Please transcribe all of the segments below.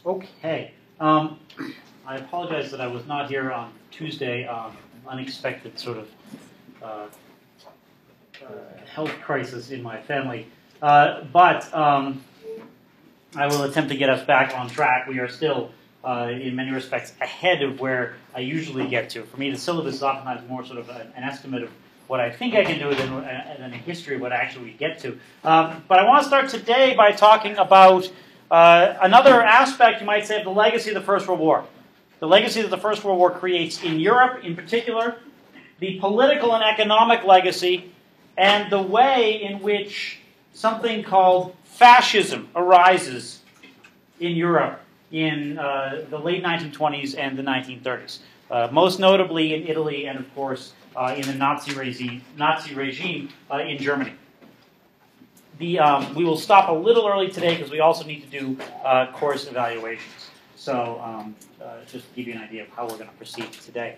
Okay. I apologize that I was not here on Tuesday. An unexpected sort of health crisis in my family. But I will attempt to get us back on track. We are still, in many respects, ahead of where I usually get to. For me, the syllabus is oftentimes more sort of an estimate of what I think I can do than a history of what I actually get to. But I want to start today by talking about another aspect, you might say, of the legacy of the First World War. The legacy that the First World War creates in Europe, in particular, the political and economic legacy, and the way in which something called fascism arises in Europe in the late 1920s and the 1930s. Most notably in Italy and, of course, in the Nazi regime in Germany. We will stop a little early today because we also need to do course evaluations. So just to give you an idea of how we're going to proceed today.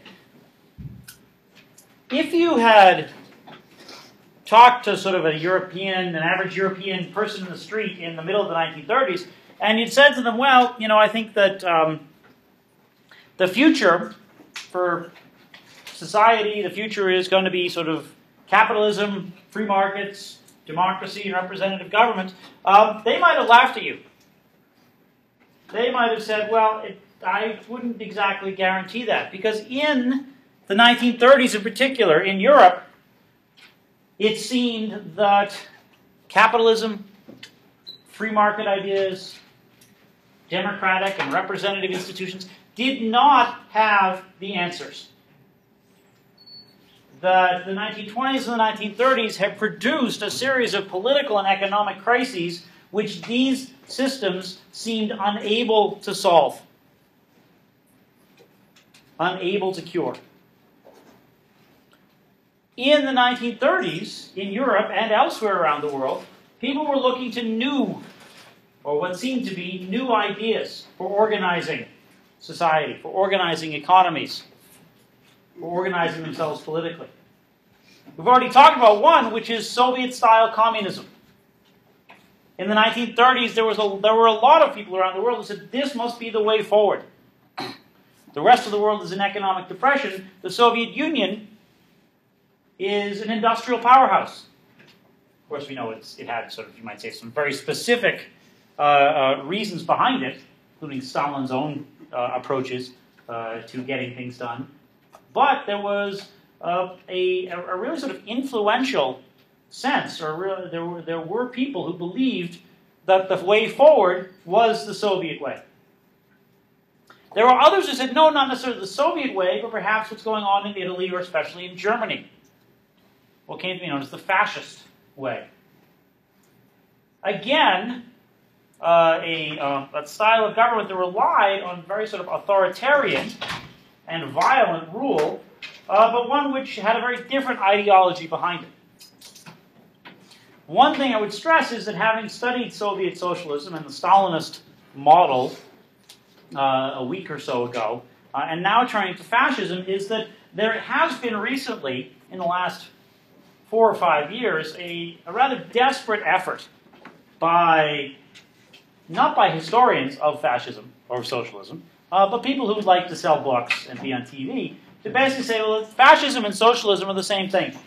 If you had talked to sort of an average European person in the street in the middle of the 1930s, and you'd said to them, well, you know, I think that the future for society, the future is going to be sort of capitalism, free markets, democracy, and representative government, they might have laughed at you. They might have said, well, I wouldn't exactly guarantee that. Because in the 1930s in particular, in Europe, it seemed that capitalism, free market ideas, democratic and representative institutions did not have the answers. That the 1920s and the 1930s have produced a series of political and economic crises which these systems seemed unable to solve, unable to cure. In the 1930s, in Europe and elsewhere around the world, people were looking to new, or what seemed to be new ideas for organizing society, for organizing economies, for organizing themselves politically. We've already talked about one, which is Soviet-style communism. In the 1930s, there were a lot of people around the world who said, this must be the way forward. The rest of the world is in economic depression. The Soviet Union is an industrial powerhouse. Of course, we know it had sort of, you might say, some very specific reasons behind it, including Stalin's own approaches to getting things done. But there was a really sort of influential sense, or there were people who believed that the way forward was the Soviet way. There were others who said, no, not necessarily the Soviet way, but perhaps what's going on in Italy, or especially in Germany. What came to be known as the fascist way. Again, a style of government that relied on very sort of authoritarian and violent rule, but one which had a very different ideology behind it. One thing I would stress is that having studied Soviet socialism and the Stalinist model a week or so ago, and now turning to fascism, is that there has been recently, in the last 4 or 5 years, a rather desperate effort not by historians of fascism or socialism, but people who would like to sell books and be on TV, to basically say, well, fascism and socialism are the same thing.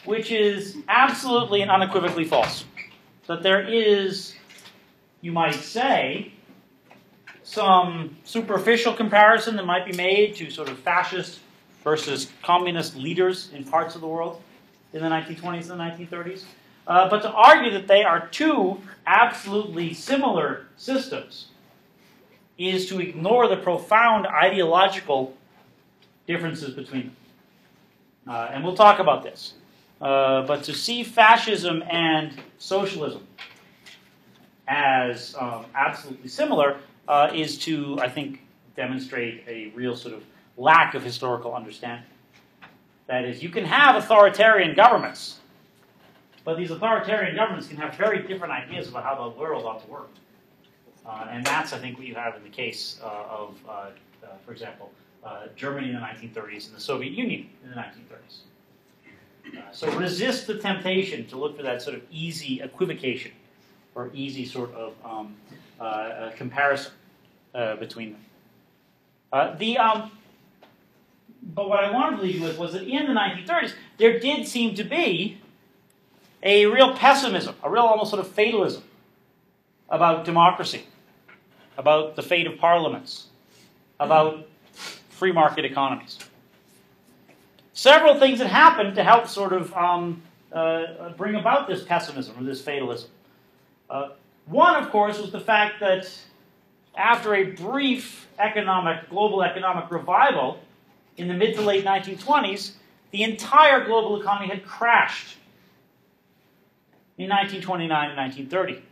Which is absolutely and unequivocally false. That there is, you might say, some superficial comparison that might be made to sort of fascist versus communist leaders in parts of the world in the 1920s and the 1930s. But to argue that they are two absolutely similar systems is to ignore the profound ideological differences between them. And we'll talk about this. But to see fascism and socialism as absolutely similar is to, I think, demonstrate a real sort of lack of historical understanding. That is, you can have authoritarian governments, but these authoritarian governments can have very different ideas about how the world ought to work. And that's, I think, what you have in the case of, for example, Germany in the 1930s and the Soviet Union in the 1930s. So resist the temptation to look for that sort of easy equivocation or easy sort of comparison between them. But what I wanted to leave you with was that in the 1930s, there did seem to be a real pessimism, a real almost sort of fatalism about democracy, about the fate of parliaments, about free market economies. Several things that happened to help sort of bring about this pessimism or this fatalism. One, of course, was the fact that after a brief global economic revival in the mid to late 1920s, the entire global economy had crashed in 1929 and 1930.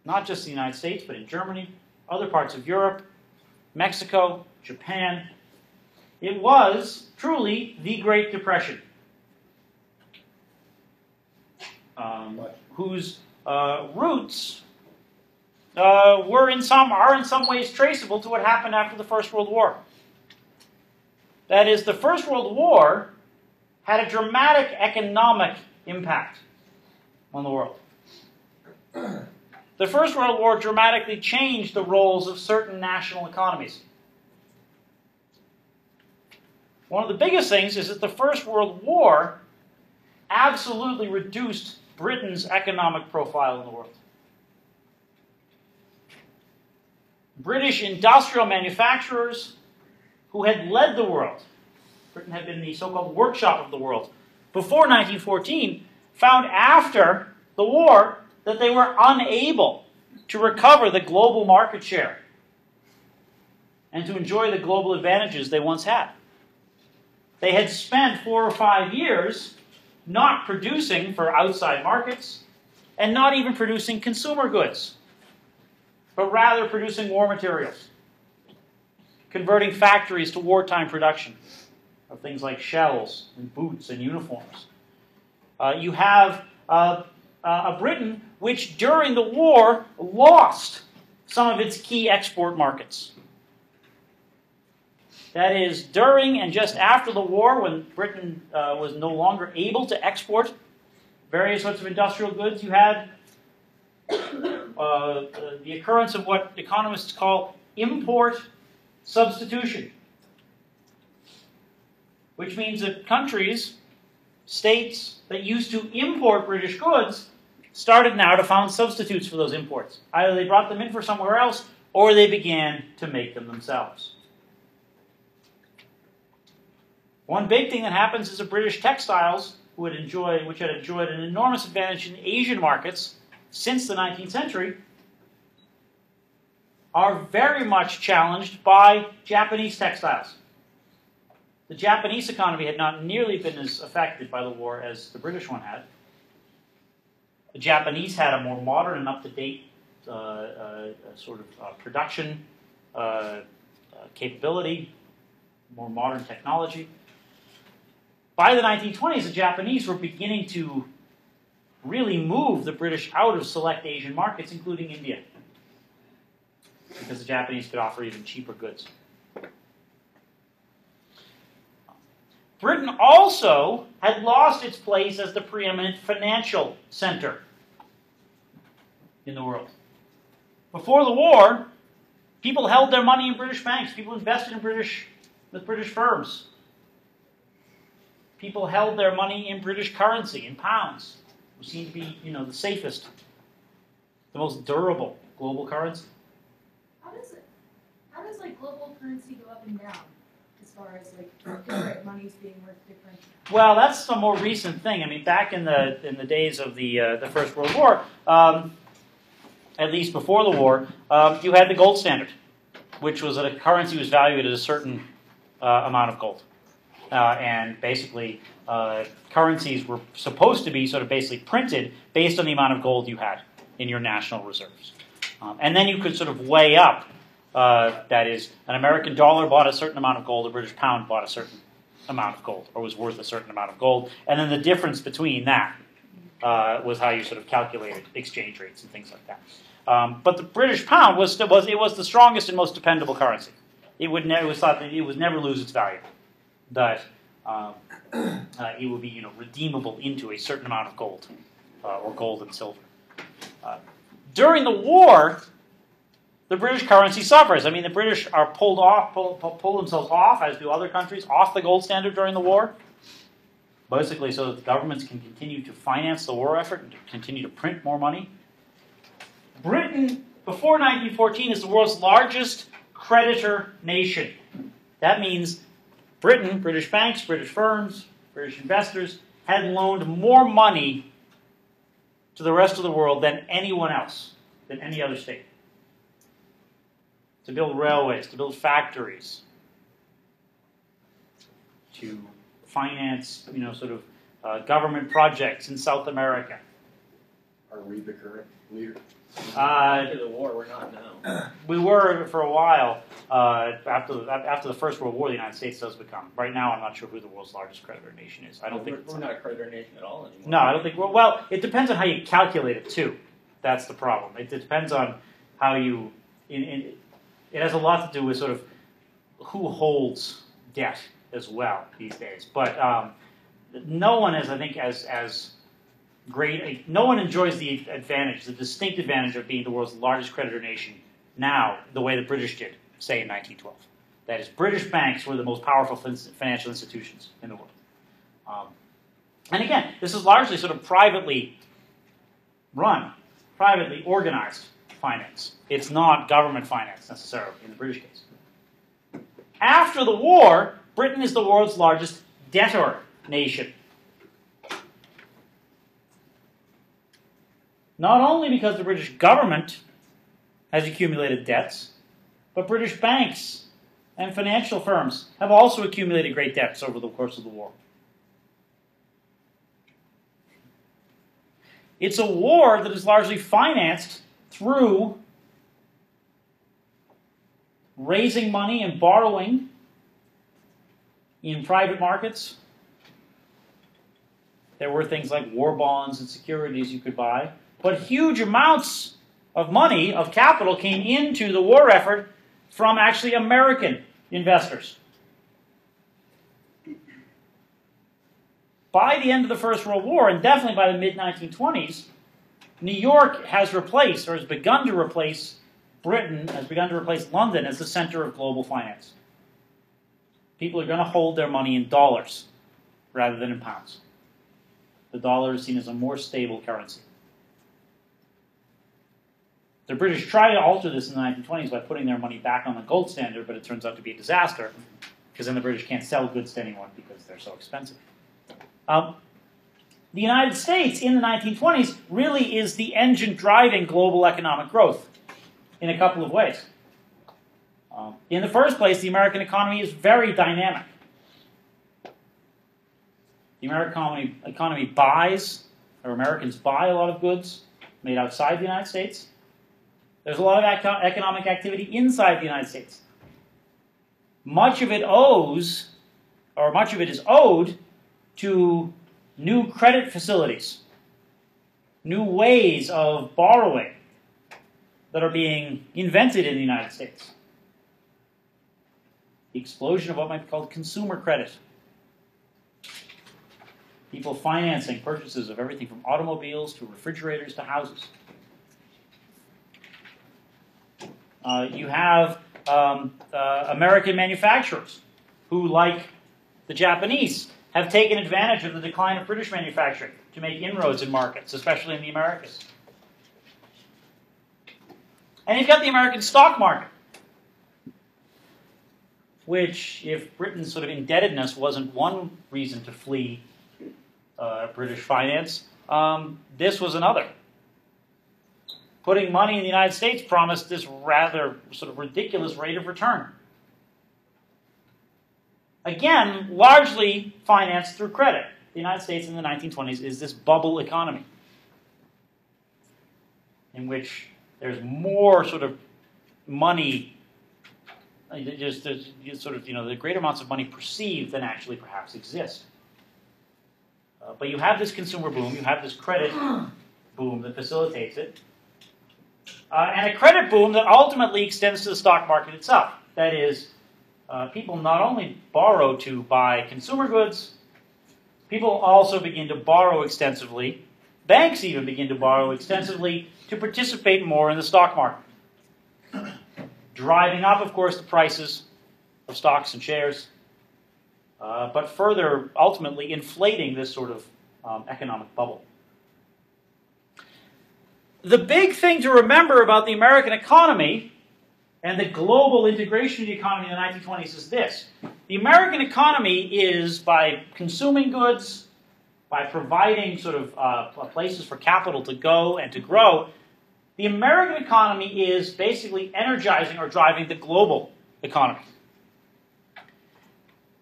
Not just in the United States, but in Germany, other parts of Europe, Mexico, Japan. It was truly the Great Depression, whose roots are in some ways traceable to what happened after the First World War. That is, the First World War had a dramatic economic impact on the world. The First World War dramatically changed the roles of certain national economies. One of the biggest things is that the First World War absolutely reduced Britain's economic profile in the world. British industrial manufacturers who had led the world, Britain had been the so-called workshop of the world, before 1914, found after the war that they were unable to recover the global market share and to enjoy the global advantages they once had. They had spent 4 or 5 years not producing for outside markets and not even producing consumer goods, but rather producing war materials, converting factories to wartime production of things like shells and boots and uniforms. You have a Britain which during the war lost some of its key export markets. That is, during and just after the war, when Britain was no longer able to export various sorts of industrial goods, you had the occurrence of what economists call import substitution, which means that countries, states that used to import British goods started now to find substitutes for those imports. Either they brought them in from somewhere else, or they began to make them themselves. One big thing that happens is that British textiles, which had enjoyed an enormous advantage in Asian markets since the 19th century, are very much challenged by Japanese textiles. The Japanese economy had not nearly been as affected by the war as the British one had. The Japanese had a more modern and up-to-date sort of production capability, more modern technology. By the 1920s, the Japanese were beginning to really move the British out of select Asian markets, including India, because the Japanese could offer even cheaper goods. Britain also had lost its place as the preeminent financial center in the world. Before the war, people held their money in British banks. People invested in with British firms. People held their money in British currency, in pounds, which seemed to be, the safest, the most durable global currency. how does like global currency go up and down as far as like different monies being worth different? Well, that's a more recent thing. I mean, back in the days of the First World War, at least before the war, you had the gold standard, which was that a currency was valued at a certain amount of gold. And basically, currencies were supposed to be sort of basically printed based on the amount of gold you had in your national reserves. And then you could sort of weigh up, that is, an American dollar bought a certain amount of gold, a British pound bought a certain amount of gold, or was worth a certain amount of gold, and then the difference between that was how you sort of calculated exchange rates and things like that. But the British pound was the strongest and most dependable currency. It was thought that it would never lose its value, that it would be redeemable into a certain amount of gold, or gold and silver. During the war, the British currency suffers. I mean, the British are pull themselves off, as do other countries, off the gold standard during the war, basically so that the governments can continue to finance the war effort and to continue to print more money. Britain, before 1914, is the world's largest creditor nation. That means Britain, British banks, British firms, British investors, had loaned more money to the rest of the world than anyone else, than any other state. To build railways, to build factories, to finance, government projects in South America. Are we the current leader? After the war, we're not now. We were for a while. After the First World War, the United States does become. Right now, I'm not sure who the world's largest creditor nation is. I don't think we're not a creditor nation at all anymore. No, I don't think. Well, it depends on how you calculate it too. That's the problem. It depends on how you. It has a lot to do with sort of who holds debt as well these days. But no one is, I think, as great. No one enjoys the advantage, the distinct advantage of being the world's largest creditor nation now, the way the British did, say, in 1912. That is, British banks were the most powerful financial institutions in the world. And again, this is largely sort of privately run, privately organized finance. It's not government finance, necessarily, in the British case. After the war, Britain is the world's largest debtor nation. Not only because the British government has accumulated debts, but British banks and financial firms have also accumulated great debts over the course of the war. It's a war that is largely financed through raising money and borrowing in private markets. There were things like war bonds and securities you could buy. But huge amounts of money, of capital, came into the war effort from actually American investors. By the end of the First World War, and definitely by the mid-1920s, New York has replaced, or has begun to replace, Britain, has begun to replace London as the center of global finance. People are going to hold their money in dollars rather than in pounds. The dollar is seen as a more stable currency. The British tried to alter this in the 1920s by putting their money back on the gold standard, but it turns out to be a disaster, because then the British can't sell goods to anyone because they're so expensive. The United States in the 1920s really is the engine driving global economic growth in a couple of ways. In the first place, the American economy is very dynamic. The American economy buys, or Americans buy a lot of goods made outside the United States. There's a lot of economic activity inside the United States. Much of it is owed to new credit facilities, new ways of borrowing that are being invented in the United States. The explosion of what might be called consumer credit. People financing purchases of everything from automobiles to refrigerators to houses. You have American manufacturers who, like the Japanese, have taken advantage of the decline of British manufacturing to make inroads in markets, especially in the Americas. And you've got the American stock market, which, if Britain's sort of indebtedness wasn't one reason to flee British finance, this was another. Putting money in the United States promised this rather sort of ridiculous rate of return. Again, largely financed through credit. The United States in the 1920s is this bubble economy in which there's more sort of money, there's sort of, the greater amounts of money perceived than actually perhaps exist. But you have this consumer boom, you have this credit boom that facilitates it, and a credit boom that ultimately extends to the stock market itself. That is, people not only borrow to buy consumer goods, people also begin to borrow extensively. Banks even begin to borrow extensively to participate more in the stock market. Driving up, of course, the prices of stocks and shares, but further, ultimately, inflating this sort of economic bubble. The big thing to remember about the American economy and the global integration of the economy in the 1920s is this. The American economy is, by consuming goods, by providing sort of places for capital to go and to grow, the American economy is basically energizing or driving the global economy.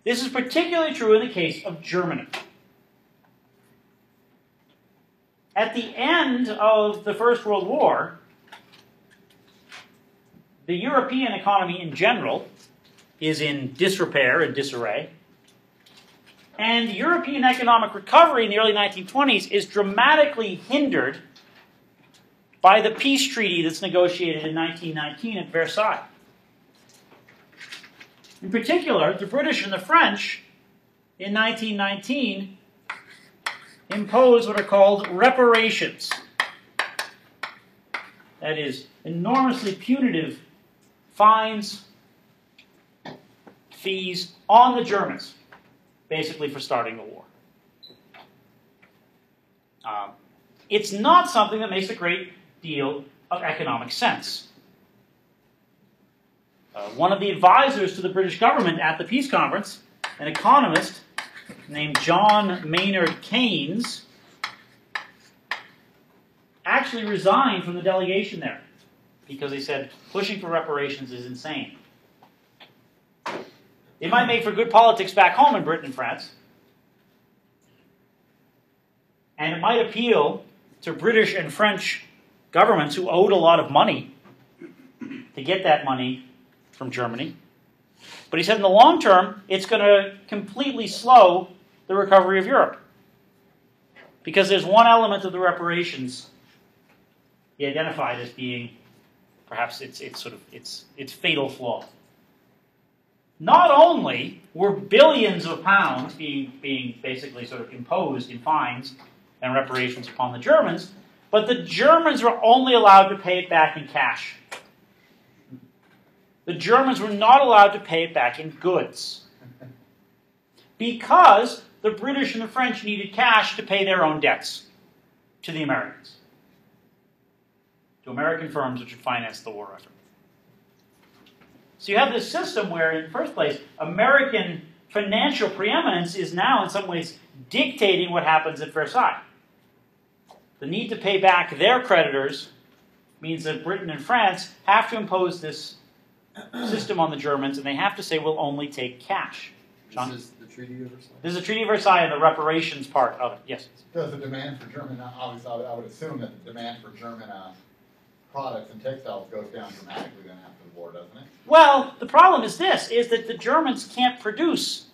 This is particularly true in the case of Germany. At the end of the First World War, the European economy in general is in disrepair and disarray. And European economic recovery in the early 1920s is dramatically hindered by the peace treaty that's negotiated in 1919 at Versailles. In particular, the British and the French in 1919 imposed what are called reparations. That is, enormously punitive fines, fees on the Germans, basically for starting the war. It's not something that makes a great deal of economic sense. One of the advisors to the British government at the peace conference, an economist named John Maynard Keynes, actually resigned from the delegation there because he said pushing for reparations is insane. It might make for good politics back home in Britain and France, and it might appeal to British and French governments who owed a lot of money to get that money from Germany. But he said in the long term, it's going to completely slow the recovery of Europe. Because there's one element of the reparations he identified as being perhaps its fatal flaw. Not only were billions of pounds being basically sort of imposed in fines and reparations upon the Germans, but the Germans were only allowed to pay it back in cash. The Germans were not allowed to pay it back in goods because the British and the French needed cash to pay their own debts to the Americans, to American firms which had financed the war effort. So you have this system where, in the first place, American financial preeminence is now, in some ways, dictating what happens at Versailles. The need to pay back their creditors means that Britain and France have to impose this system on the Germans, and they have to say, we'll only take cash. John? This is the Treaty of Versailles? This is the Treaty of Versailles and the reparations part of it, yes. Does the demand for German, obviously I would assume that the demand for German products and textiles goes down dramatically then after the war, doesn't it? Well, the problem is this, is that the Germans can't produce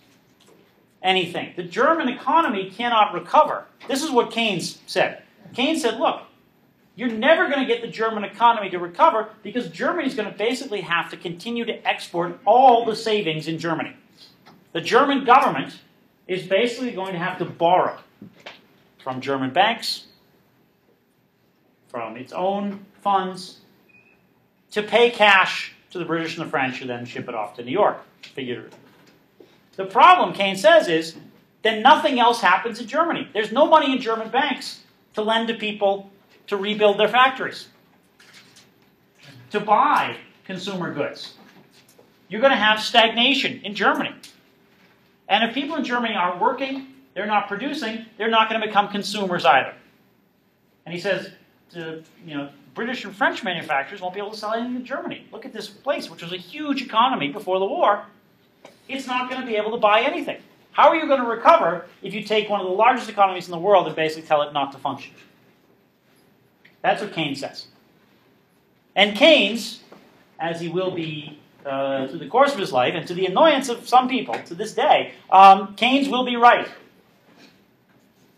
anything. The German economy cannot recover. This is what Keynes said. Keynes said, look, you're never going to get the German economy to recover because Germany is going to basically have to continue to export all the savings in Germany. The German government is basically going to have to borrow from German banks, from its own funds, to pay cash to the British and the French, who then ship it off to New York, figuratively. The problem, Keynes says, is then nothing else happens in Germany. There's no money in German banks to lend to people to rebuild their factories, to buy consumer goods, you're going to have stagnation in Germany. And if people in Germany aren't working, they're not producing, they're not going to become consumers either. And he says, British and French manufacturers won't be able to sell anything in Germany. Look at this place, which was a huge economy before the war. It's not going to be able to buy anything. How are you going to recover if you take one of the largest economies in the world and basically tell it not to function? That's what Keynes says. And Keynes, as he will be through the course of his life, and to the annoyance of some people to this day, Keynes will be right.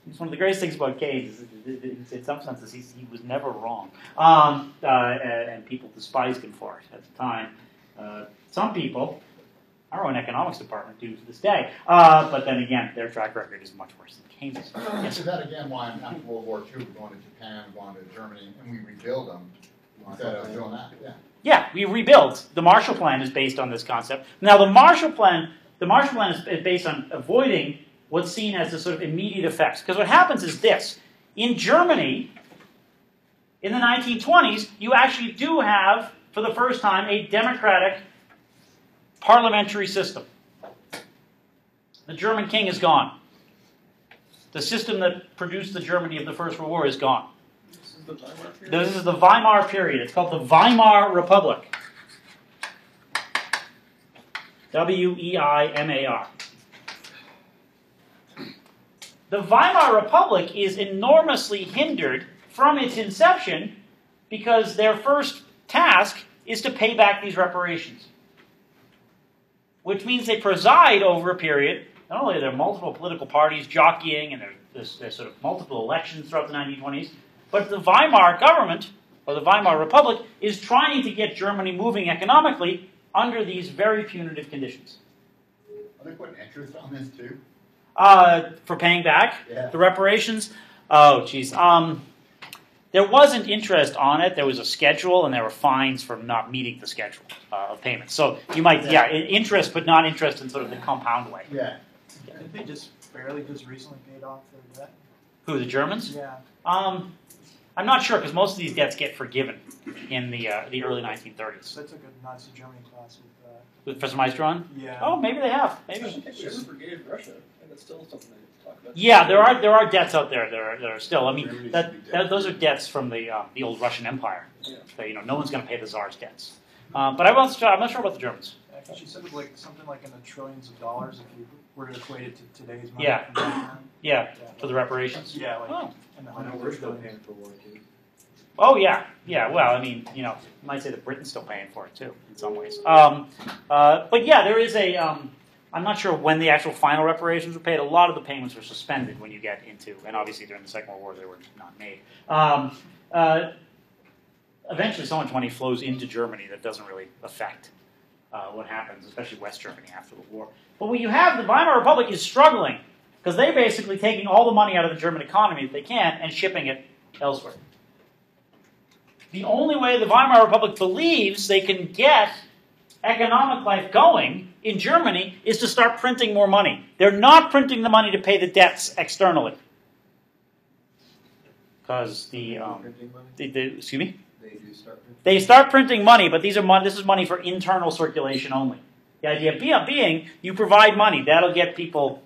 It's one of the greatest things about Keynes. In some senses, he was never wrong. And people despised him for it at the time. Some people, our own economics department, do to this day. But then again, their track record is much worse than Keynes'. Yes. Is that again why after World War II we're going to Japan, we're going to Germany, and we rebuild them instead of doing that? Yeah. Yeah, we rebuild. The Marshall Plan is based on this concept. Now, the Marshall Plan is based on avoiding what's seen as the sort of immediate effects. Because what happens is this. In Germany, in the 1920s, you actually do have, for the first time, a democratic parliamentary system. The German king is gone. The system that produced the Germany of the First World War is gone. This is the Weimar period. It's called the Weimar Republic. W-E-I-M-A-R. The Weimar Republic is enormously hindered from its inception because their first task is to pay back these reparations. Which means they preside over a period, not only are there multiple political parties jockeying and there's sort of multiple elections throughout the 1920s, but the Weimar government, or the Weimar Republic, is trying to get Germany moving economically under these very punitive conditions. Are they putting interest on this too? For paying back Yeah. the reparations? Oh, geez. There wasn't interest on it. There was a schedule, and there were fines for not meeting the schedule of payments. So you might, interest, but not interest in sort of the compound way. Yeah. Didn't they just recently paid off their debt? Who, the Germans? Yeah. I'm not sure, because most of these debts get forgiven in the early 1930s. So I took a Nazi Germany class With Professor Maestron? yeah. Oh, maybe they have. I Maybe. don't think we ever forgave Russia. And that's still something to talk about. Yeah, there are debts out there that are still. I mean, those are debts from the old Russian Empire. Yeah. So, no one's going to pay the Tsar's debts. But I'm not sure about the Germans. I think she said it was like something like in the trillions of dollars if you were to equate it to today's money. Yeah. from back then. Yeah, for the reparations. Yeah, like Oh. in the I know hundreds we're of still billions. paying for war too. Oh yeah. Well, I mean, you might say that Britain's still paying for it too, in some ways. But yeah, there is a. I'm not sure when the actual final reparations were paid. A lot of the payments were suspended when you get into, and obviously during the Second World War they were not made. Eventually, so much money flows into Germany that doesn't really affect what happens, especially West Germany after the war. But what you have, the Weimar Republic is struggling because they're basically taking all the money out of the German economy that they can and shipping it elsewhere. The only way the Weimar Republic believes they can get economic life going in Germany is to start printing more money. They're not printing the money to pay the debts externally. Because Printing money? excuse me? They do start printing. They start printing money, but this is money for internal circulation only. The idea being you provide money. That'll get people,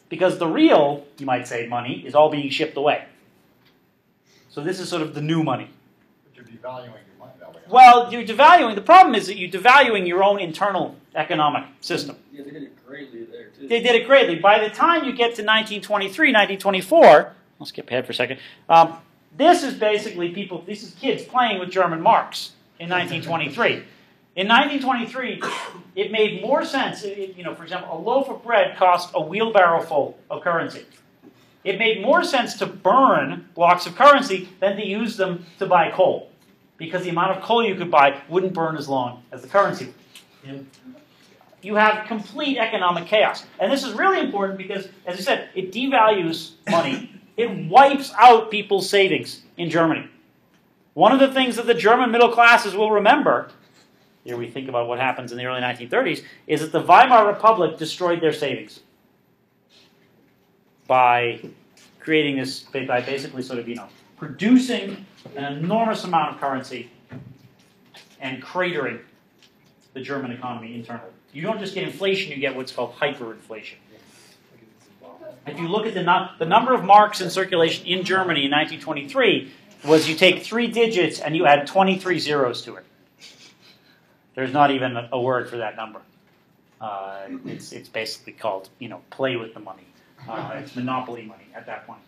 because the real, you might say, money is all being shipped away. So this is sort of the new money. But you're devaluing your money that way. Well, you're devaluing. The problem is that you're devaluing your own internal economic system. Yeah, they did it greatly there, too. They did it greatly. By the time you get to 1923, 1924, I'll skip ahead for a second. This is basically this is kids playing with German marks in 1923. In 1923, it made more sense. For example, a loaf of bread cost a wheelbarrow full of currency. It made more sense to burn blocks of currency than to use them to buy coal, because the amount of coal you could buy wouldn't burn as long as the currency would. You have complete economic chaos. And this is really important because, as I said, it devalues money. It wipes out people's savings in Germany. One of the things that the German middle classes will remember, here we think about what happens in the early 1930s, is that the Weimar Republic destroyed their savings by creating this, by basically sort of, producing an enormous amount of currency and cratering the German economy internally. You don't just get inflation, you get what's called hyperinflation. If you look at the number of marks in circulation in Germany in 1923 was you take 3 digits and you add 23 zeros to it. There's not even a word for that number. It's basically called, play with the money. It's monopoly money at that point.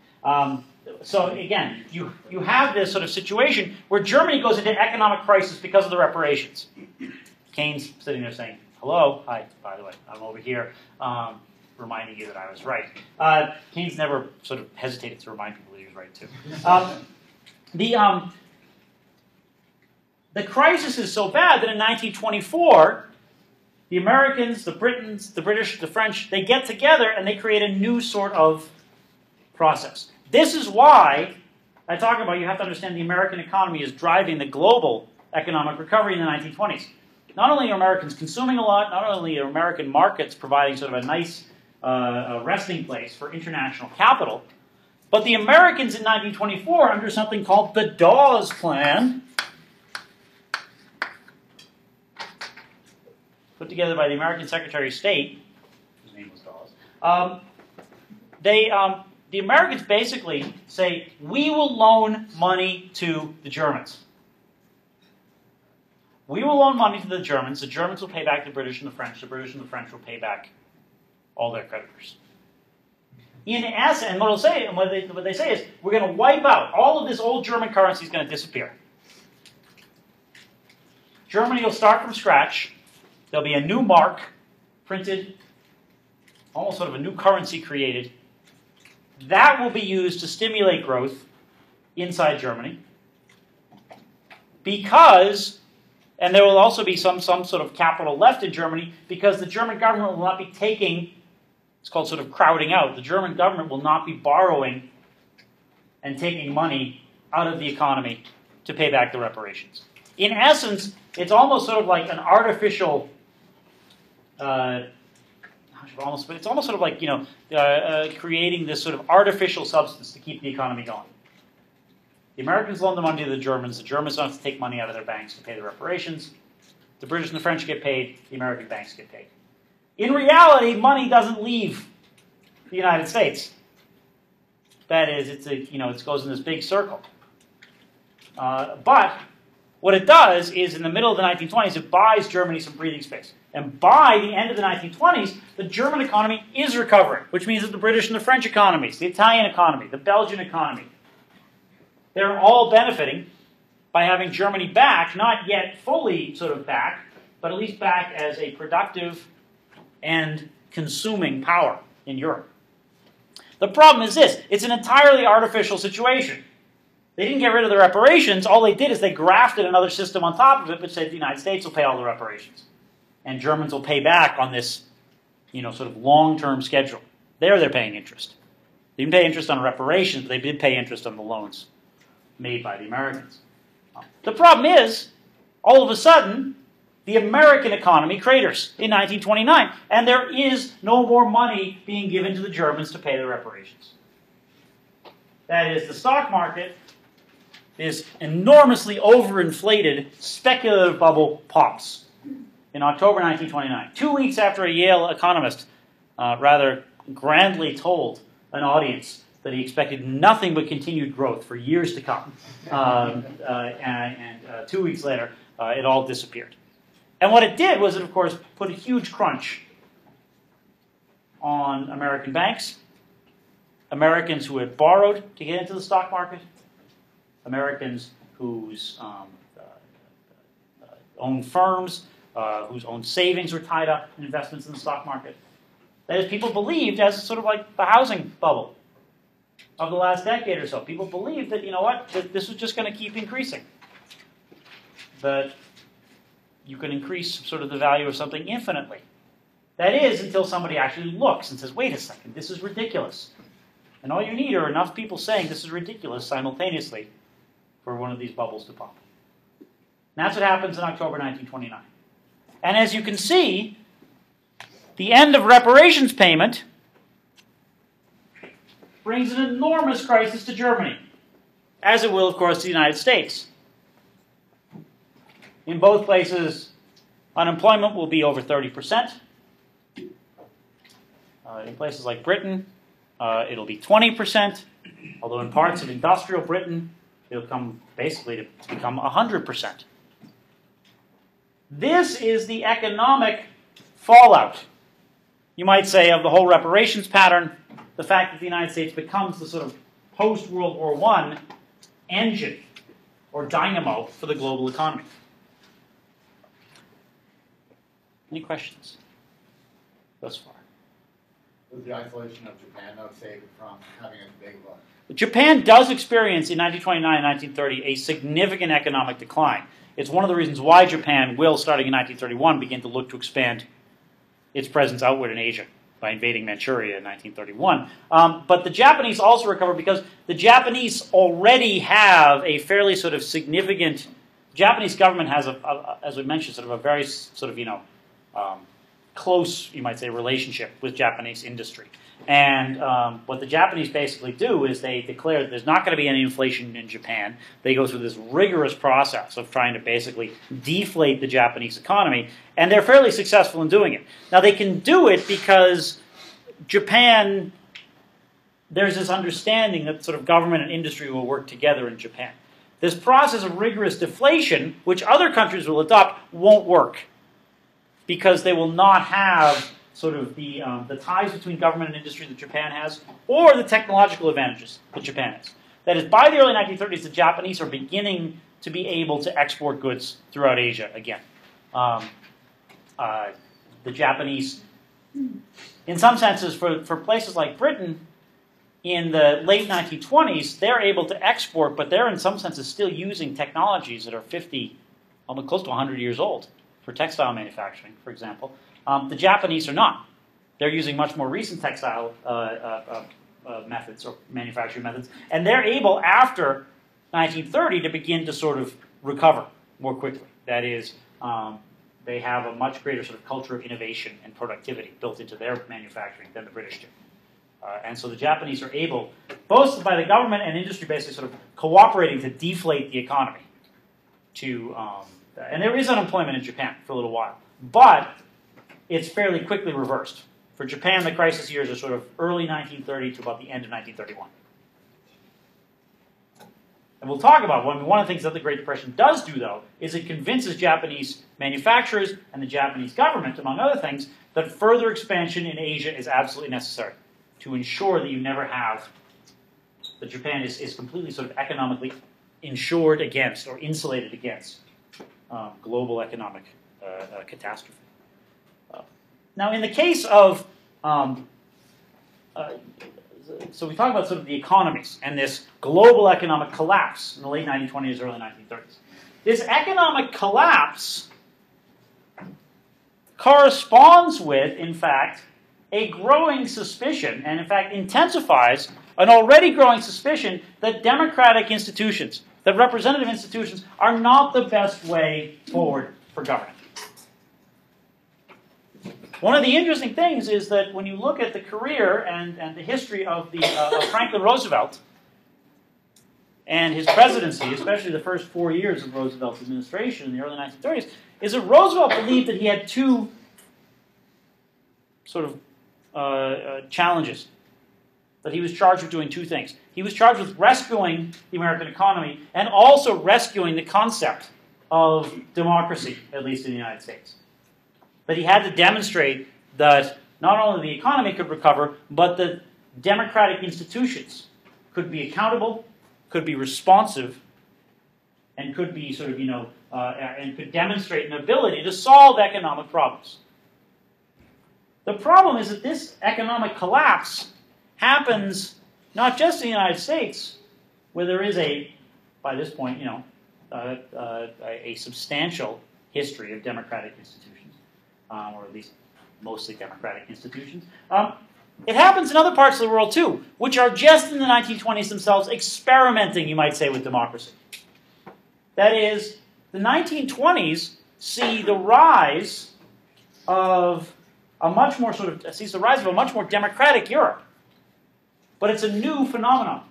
So again, you have this sort of situation where Germany goes into economic crisis because of the reparations. Keynes sitting there saying, hello, hi, by the way, I'm over here, reminding you that I was right. Keynes never sort of hesitated to remind people that he was right too. The crisis is so bad that in 1924, the Americans, the Britons, the British, the French, they get together and they create a new sort of process. This is why I talk about you have to understand the American economy is driving the global economic recovery in the 1920s. Not only are Americans consuming a lot, not only are American markets providing sort of a nice resting place for international capital, but the Americans in 1924, under something called the Dawes Plan, put together by the American Secretary of State, whose name was Dawes, the Americans basically say, we will loan money to the Germans. We will loan money to the Germans will pay back the British and the French will pay back all their creditors. In essence, and what they say is, we're going to wipe out, all of this old German currency is going to disappear. Germany will start from scratch. There'll be a new mark printed, almost sort of a new currency created. That will be used to stimulate growth inside Germany. Because, and there will also be some sort of capital left in Germany, because the German government will not be taking, it's called sort of crowding out. The German government will not be borrowing and taking money out of the economy to pay back the reparations. In essence, it's almost sort of like an artificial, it's almost sort of like, creating this sort of artificial substance to keep the economy going. The Americans loan the money to the Germans don't have to take money out of their banks to pay the reparations. The British and the French get paid, the American banks get paid. In reality, money doesn't leave the United States. That is, it goes in this big circle. But what it does is, in the middle of the 1920s, it buys Germany some breathing space. And by the end of the 1920s, the German economy is recovering, which means that the British and the French economies, the Italian economy, the Belgian economy, they're all benefiting by having Germany back, not yet fully sort of back, but at least back as a productive and consuming power in Europe. The problem is this, it's an entirely artificial situation. They didn't get rid of the reparations, all they did is they grafted another system on top of it, which said the United States will pay all the reparations. And Germans will pay back on this, sort of long-term schedule. They're paying interest. They didn't pay interest on reparations, but they did pay interest on the loans made by the Americans. The problem is, all of a sudden, the American economy craters in 1929, and there is no more money being given to the Germans to pay the reparations. That is, the stock market, this enormously overinflated speculative bubble pops in October 1929, 2 weeks after a Yale economist rather grandly told an audience that he expected nothing but continued growth for years to come. And 2 weeks later, it all disappeared. And what it did was it, of course, put a huge crunch on American banks, Americans who had borrowed to get into the stock market, Americans whose own firms, whose own savings were tied up in investments in the stock market. That is, people believed, as sort of like the housing bubble of the last decade or so, people believed that, that this was just going to keep increasing. That you can increase sort of the value of something infinitely. That is, until somebody actually looks and says, wait a second, this is ridiculous. And all you need are enough people saying this is ridiculous simultaneously for one of these bubbles to pop. And that's what happens in October 1929. And as you can see, the end of reparations payment brings an enormous crisis to Germany, as it will, of course, to the United States. In both places, Unemployment will be over 30%. In places like Britain, it'll be 20%, although in parts of industrial Britain, it'll come basically to become 100%. This is the economic fallout, you might say, of the whole reparations pattern, the fact that the United States becomes the sort of post-World War I engine or dynamo for the global economy. Any questions thus far? Does the isolation of Japan, though, save it from having a big look? Japan does experience in 1929 and 1930 a significant economic decline. It's one of the reasons why Japan will, starting in 1931, begin to look to expand its presence outward in Asia by invading Manchuria in 1931. But the Japanese also recover because the Japanese already have a fairly sort of significant. Japanese government has, as we mentioned, sort of a very sort of close, you might say, relationship with Japanese industry. And what the Japanese basically do is they declare that there's not going to be any inflation in Japan. They go through this rigorous process of trying to basically deflate the Japanese economy, and they're fairly successful in doing it. Now, they can do it because Japan, there's this understanding that sort of government and industry will work together in Japan. This process of rigorous deflation, which other countries will adopt, won't work because they will not have sort of the ties between government and industry that Japan has, or the technological advantages that Japan has. That is, by the early 1930s, the Japanese are beginning to be able to export goods throughout Asia again. The Japanese, in some senses, for places like Britain, in the late 1920s, they're able to export, but they're in some senses still using technologies that are 50, almost close to 100 years old for textile manufacturing, for example. The Japanese are not. They're using much more recent textile methods or manufacturing methods, and they're able, after 1930, to begin to sort of recover more quickly. That is, they have a much greater sort of culture of innovation and productivity built into their manufacturing than the British do. And so the Japanese are able, both by the government and industry basically sort of cooperating to deflate the economy. And there is unemployment in Japan for a little while, but it's fairly quickly reversed. For Japan, the crisis years are sort of early 1930 to about the end of 1931. And we'll talk about one of the things that the Great Depression does do, though, is it convinces Japanese manufacturers and the Japanese government, among other things, that further expansion in Asia is absolutely necessary to ensure that you never have, that Japan is completely sort of economically insured against or insulated against global economic catastrophe. Now, in the case of, so we talk about sort of the economies and this global economic collapse in the late 1920s, early 1930s. This economic collapse corresponds with, in fact, a growing suspicion, and in fact intensifies an already growing suspicion that democratic institutions, that representative institutions, are not the best way forward for government. One of the interesting things is that when you look at the career and the history of Franklin Roosevelt and his presidency, especially the first 4 years of Roosevelt's administration in the early 1930s, is that Roosevelt believed that he had two sort of challenges, that he was charged with doing two things. He was charged with rescuing the American economy and also rescuing the concept of democracy, at least in the United States. That he had to demonstrate that not only the economy could recover, but that democratic institutions could be accountable, could be responsive, and could be sort of, and could demonstrate an ability to solve economic problems. The problem is that this economic collapse happens not just in the United States, where there is by this point, a substantial history of democratic institutions. Or at least mostly democratic institutions. It happens in other parts of the world too, which are just in the 1920s themselves experimenting, you might say, with democracy. That is, the 1920s see the rise of a much more democratic Europe. But it's a new phenomenon.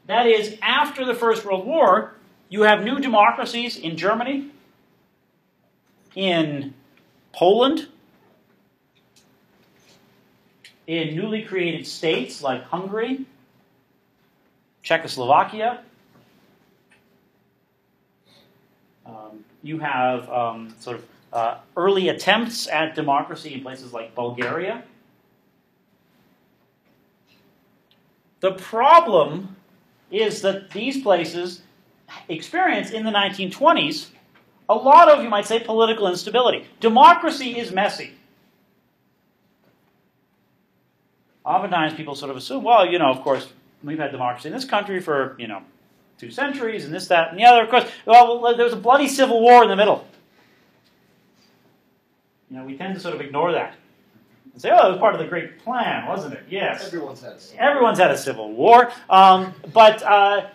That is, after the First World War, you have new democracies in Germany, in Poland, in newly created states like Hungary, Czechoslovakia. You have early attempts at democracy in places like Bulgaria. The problem is that these places experience in the 1920s a lot of, you might say, political instability. Democracy is messy. Oftentimes people sort of assume, well, of course, we've had democracy in this country for, 2 centuries, and this, that, and the other. Of course, well, there was a bloody civil war in the middle. We tend to sort of ignore that and say, oh, it was part of the great plan, wasn't it? Yes. Everyone's had a civil war. But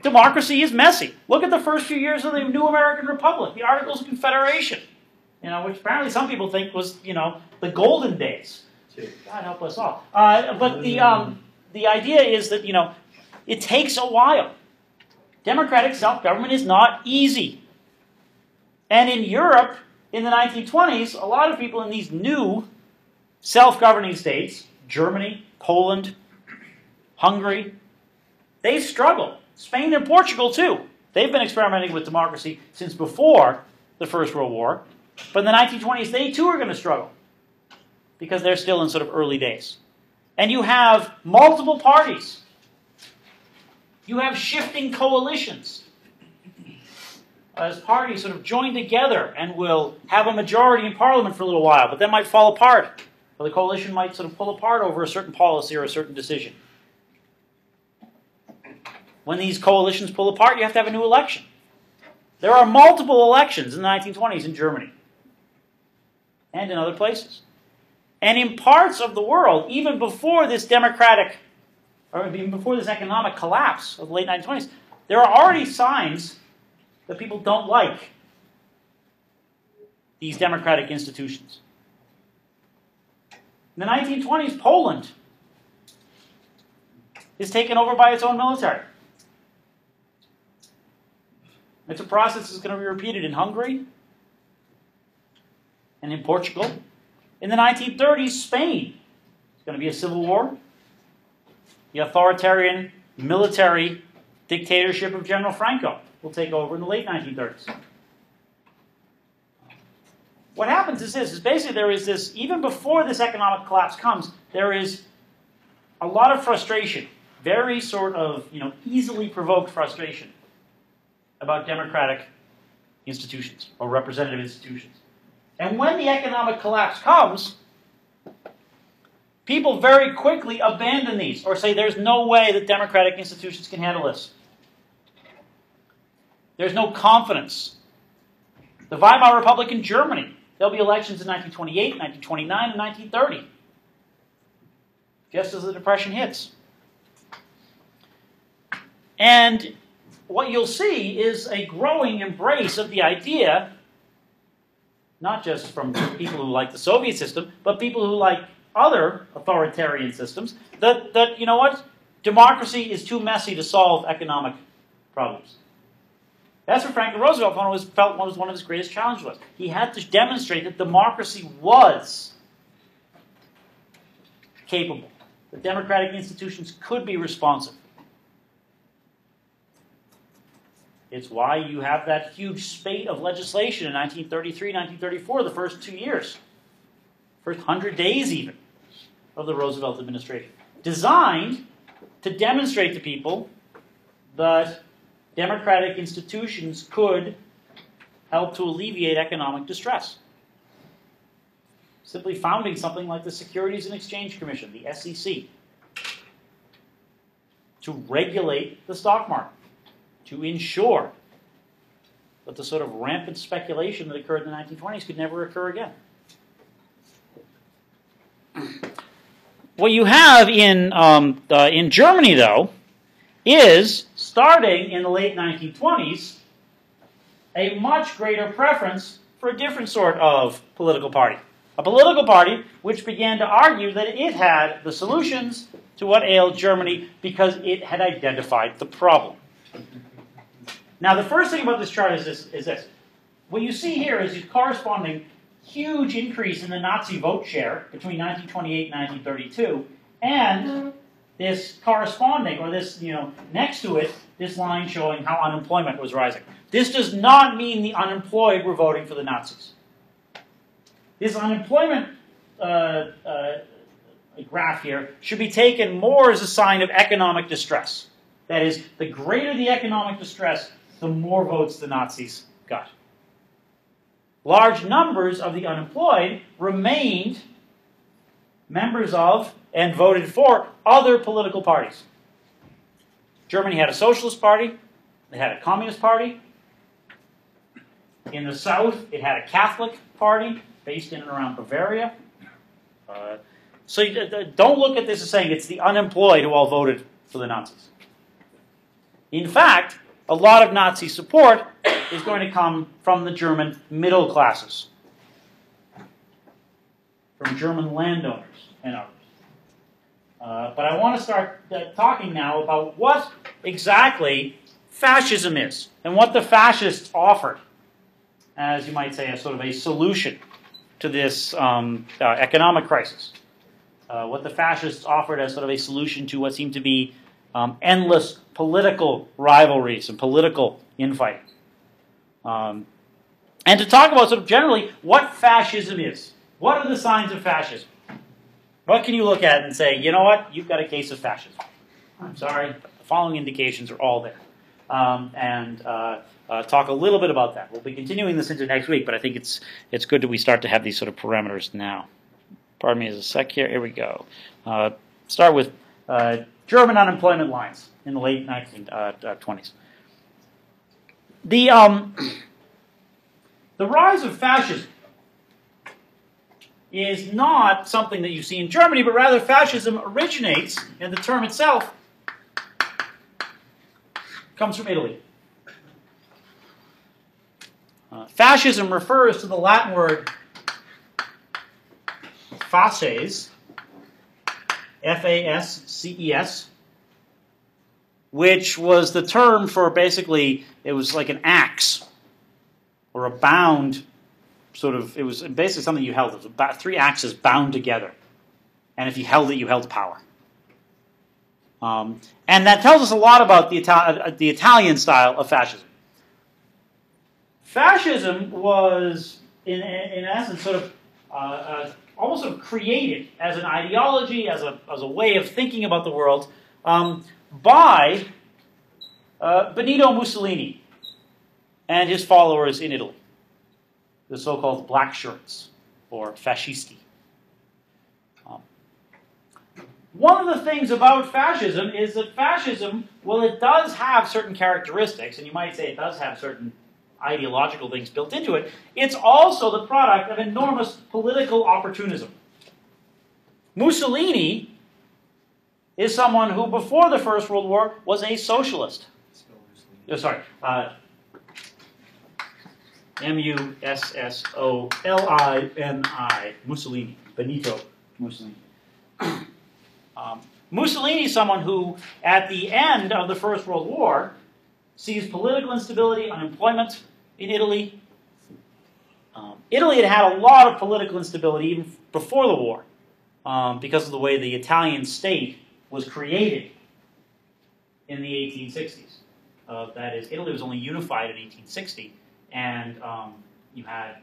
democracy is messy. Look at the first few years of the new American Republic, the Articles of Confederation, which apparently some people think was, the golden days. God help us all. But the idea is that, it takes a while. Democratic self-government is not easy. And in Europe, in the 1920s, a lot of people in these new self-governing states, Germany, Poland, Hungary, they struggle. Spain and Portugal, too. They've been experimenting with democracy since before the First World War. But in the 1920s, they, too, are going to struggle because they're still in sort of early days. And you have multiple parties. You have shifting coalitions. As parties sort of join together and will have a majority in Parliament for a little while, but then might fall apart. Or the coalition might sort of pull apart over a certain policy or a certain decision. When these coalitions pull apart, you have to have a new election. There are multiple elections in the 1920s in Germany and in other places. And in parts of the world, even before this democratic, or even before this economic collapse of the late 1920s, there are already signs that people don't like these democratic institutions. In the 1920s, Poland is taken over by its own military. It's a process that's going to be repeated in Hungary and in Portugal. In the 1930s, Spain is going to be a civil war. The authoritarian military dictatorship of General Franco will take over in the late 1930s. What happens is this, is basically there is this, even before this economic collapse comes, there is a lot of frustration, very sort of, easily provoked frustration about democratic institutions or representative institutions. And when the economic collapse comes, people very quickly abandon these or say there's no way that democratic institutions can handle this. There's no confidence. The Weimar Republic in Germany, there'll be elections in 1928, 1929, and 1930, just as the Depression hits. And what you'll see is a growing embrace of the idea, not just from people who like the Soviet system, but people who like other authoritarian systems, that democracy is too messy to solve economic problems. That's what Franklin Roosevelt felt was one of his greatest challenges was. He had to demonstrate that democracy was capable, that democratic institutions could be responsive. It's why you have that huge spate of legislation in 1933, 1934, the first 2 years, first 100 days even, of the Roosevelt administration, designed to demonstrate to people that democratic institutions could help to alleviate economic distress. Simply founding something like the Securities and Exchange Commission, the SEC, to regulate the stock market, to ensure that the sort of rampant speculation that occurred in the 1920s could never occur again. What you have in Germany, though, is, starting in the late 1920s, a much greater preference for a different sort of political party. A political party which began to argue that it had the solutions to what ailed Germany because it had identified the problem. Now, the first thing about this chart is this. what you see here is a corresponding huge increase in the Nazi vote share between 1928 and 1932, and this corresponding, or this, next to it, this line showing how unemployment was rising. This does not mean the unemployed were voting for the Nazis. This unemployment graph here should be taken more as a sign of economic distress. That is, the greater the economic distress, the more votes the Nazis got. Large numbers of the unemployed remained members of and voted for other political parties. Germany had a socialist party. It had a communist party. In the south, it had a Catholic party based in and around Bavaria. So don't look at this as saying it's the unemployed who all voted for the Nazis. In fact, a lot of Nazi support is going to come from the German middle classes, from German landowners and others. But I want to start talking now about what exactly fascism is and what the fascists offered as, you might say, a sort of a solution to this economic crisis. What the fascists offered as sort of a solution to what seemed to be endless political rivalries and political infighting. And to talk about sort of generally what fascism is. What are the signs of fascism? What can you look at and say, you know what, you've got a case of fascism? I'm sorry, the following indications are all there. And talk a little bit about that. We'll be continuing this into next week, but I think it's good that we start to have these sort of parameters now. Pardon me as a sec here. Here we go. Start with German unemployment lines in the late 1920s. The rise of fascism is not something that you see in Germany, but rather fascism originates, and the term itself comes from Italy. Fascism refers to the Latin word fasces, F-A-S-C-E-S, which was the term for basically, it was like an axe or a bound sort of, it was basically something you held. It was about 3 axes bound together. And if you held it, you held power. And that tells us a lot about the Italian style of fascism. Fascism was, in essence, sort of almost sort of created as an ideology, as a way of thinking about the world, by Benito Mussolini and his followers in Italy, the so-called black shirts, or fascisti. One of the things about fascism is that fascism, well, it does have certain characteristics, and you might say it does have certain ideological things built into it. It's also the product of enormous political opportunism. Mussolini is someone who, before the First World War, was a socialist. M-U-S-S-O-L-I-N-I, Mussolini, Benito Mussolini. Mussolini is someone who, at the end of the First World War, sees political instability, unemployment in Italy. Italy had a lot of political instability even before the war because of the way the Italian state was created in the 1860s. That is, Italy was only unified in 1860, and you had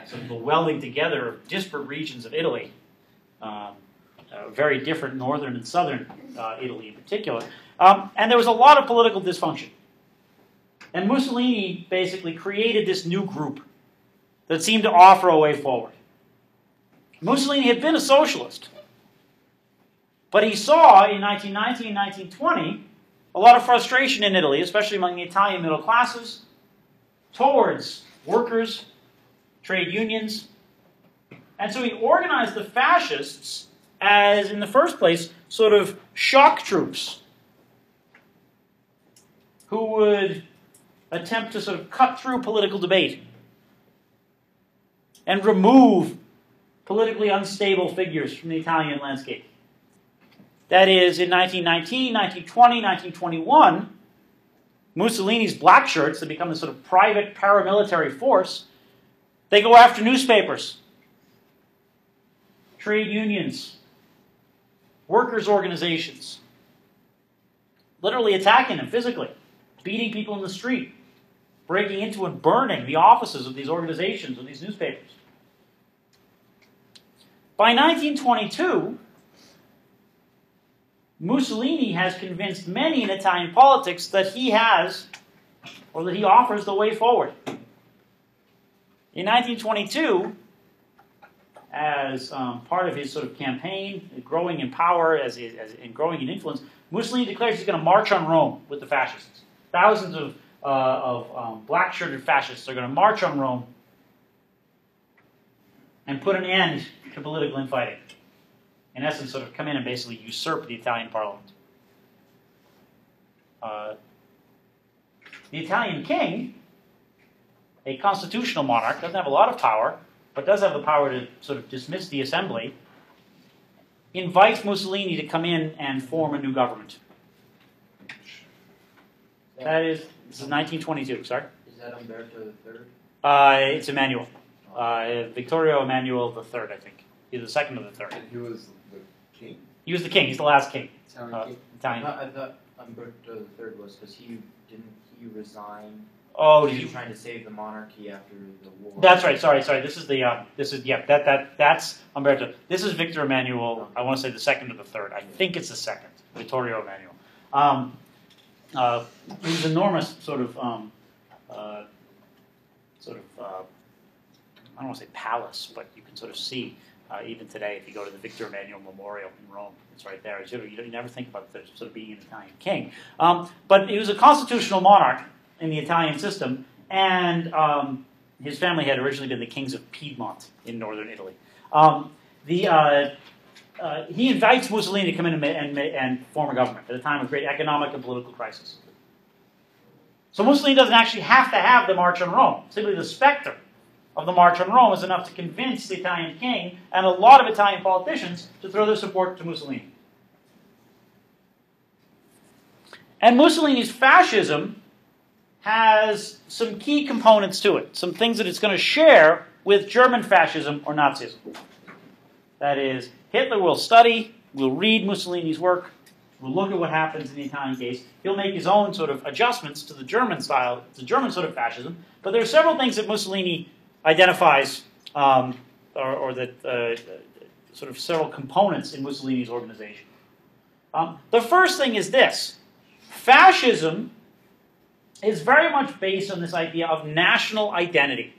sort of the welding together of disparate regions of Italy, very different northern and southern Italy in particular, and there was a lot of political dysfunction. And Mussolini basically created this new group that seemed to offer a way forward. Mussolini had been a socialist, but he saw in 1919 and 1920 a lot of frustration in Italy, especially among the Italian middle classes, towards workers, trade unions. And so he organized the fascists as, in the first place, sort of shock troops who would attempt to sort of cut through political debate and remove politically unstable figures from the Italian landscape. That is, in 1919, 1920, 1921, Mussolini's black shirts had become a sort of private paramilitary force They go after newspapers, trade unions, workers' organizations, literally attacking them physically, beating people in the street, breaking into and burning the offices of these organizations, of these newspapers. By 1922, Mussolini has convinced many in Italian politics that he has, or that he offers the way forward. In 1922, as part of his sort of campaign, growing in power and growing in influence, Mussolini declares he's going to march on Rome with the fascists. Thousands of black-shirted fascists are going to march on Rome and put an end to political infighting. In essence, sort of come in and basically usurp the Italian parliament. The Italian king, a constitutional monarch, doesn't have a lot of power, but does have the power to sort of dismiss the assembly, invites Mussolini to come in and form a new government. This is 1922, sorry? Is that Umberto III? It's Emmanuel. Vittorio Emmanuel III, I think. He's the second of the third. And he was the king? He was the king. He's the last king. Italian. Italian. I thought Umberto III was because he resign. Oh, He did you? was trying to save the monarchy after the war. That's right. Sorry. This is that's Umberto. This is Victor Emmanuel. I want to say the second or the third. I think it's the second. Vittorio Emmanuel. He was enormous, I don't want to say palace, but you can sort of see even today if you go to the Victor Emmanuel Memorial in Rome. It's right there. You never think about there sort of being an Italian king, but he was a constitutional monarch in the Italian system, and his family had originally been the kings of Piedmont in northern Italy. He invites Mussolini to come in and form a government at a time of great economic and political crisis. So Mussolini doesn't actually have to have the March on Rome. Simply the specter of the March on Rome is enough to convince the Italian king and a lot of Italian politicians to throw their support to Mussolini. And Mussolini's fascism has some key components to it, some things that it's going to share with German fascism or Nazism. That is, Hitler will study, will read Mussolini's work, will look at what happens in the Italian case. He'll make his own sort of adjustments to the German style, the German sort of fascism. But there are several things that Mussolini identifies, or that sort of several components in Mussolini's organization. The first thing is this. Fascism is very much based on this idea of national identity.